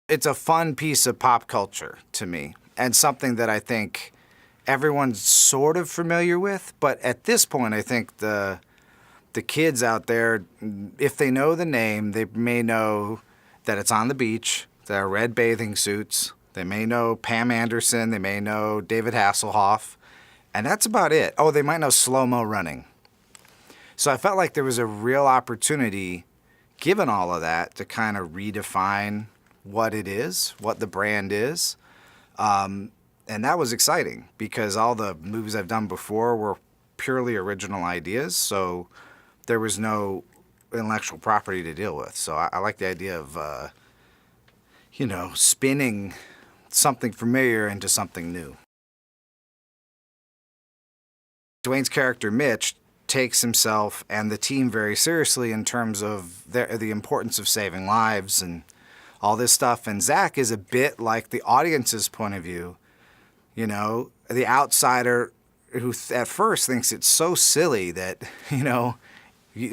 It's a fun piece of pop culture to me, and something that I think everyone's sort of familiar with. But at this point, I think the kids out there, if they know the name, they may know that it's on the beach. There are red bathing suits. They may know Pam Anderson. They may know David Hasselhoff. And that's about it. Oh, they might know slow-mo running. So I felt like there was a real opportunity, given all of that, to kind of redefine what it is, what the brand is. And that was exciting because all the movies I've done before were purely original ideas. So there was no intellectual property to deal with. So I like the idea of, spinning something familiar into something new. Dwayne's character, Mitch, takes himself and the team very seriously in terms of the importance of saving lives and all this stuff. And Zach is a bit like the audience's point of view, the outsider who at first thinks it's so silly that,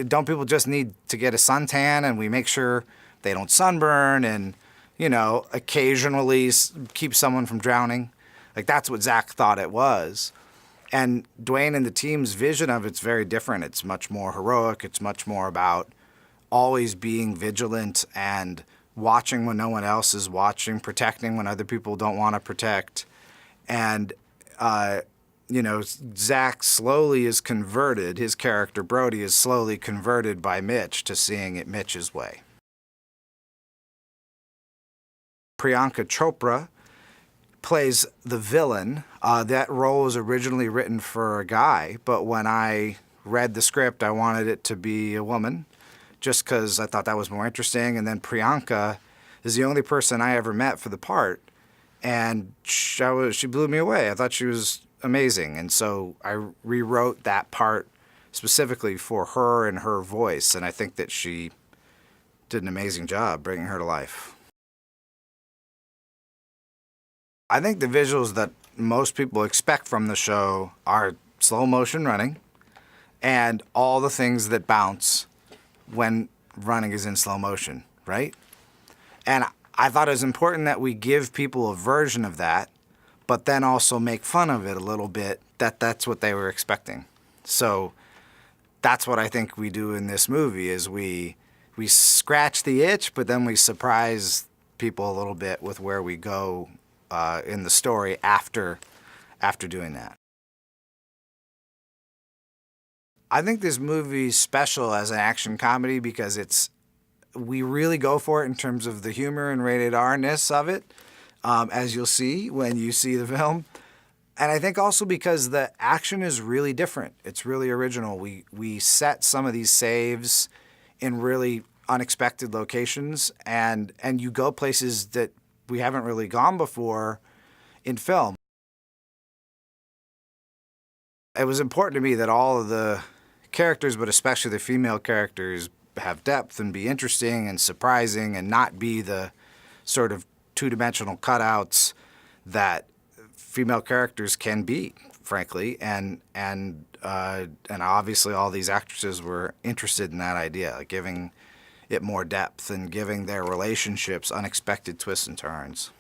don't people just need to get a suntan and we make sure they don't sunburn and, occasionally keep someone from drowning? Like, that's what Zach thought it was. And Dwayne and the team's vision of it's very different. It's much more heroic. It's much more about always being vigilant and watching when no one else is watching, protecting when other people don't want to protect. And, Zach slowly is converted. His character, Brody, is slowly converted by Mitch to seeing it Mitch's way. Priyanka Chopra plays the villain. That role was originally written for a guy, but when I read the script, I wanted it to be a woman, just because I thought that was more interesting. And then Priyanka is the only person I ever met for the part, and she blew me away. I thought she was amazing, and so I rewrote that part specifically for her and her voice, and I think that she did an amazing job bringing her to life. I think the visuals that most people expect from the show are slow motion running and all the things that bounce when running is in slow motion, right? And I thought it was important that we give people a version of that, but then also make fun of it a little bit, that's what they were expecting. So that's what I think we do in this movie is we scratch the itch, but then we surprise people a little bit with where we go in the story after doing that. I think this movie's special as an action comedy because we really go for it in terms of the humor and rated R-ness of it, as you'll see when you see the film. And I think also because the action is really different. It's really original. We set some of these saves in really unexpected locations, and you go places that we haven't really gone before in film. It was important to me that all of the characters, but especially the female characters, have depth and be interesting and surprising and not be the sort of two-dimensional cutouts that female characters can be, frankly. And obviously all these actresses were interested in that idea, like giving it more depth and giving their relationships unexpected twists and turns.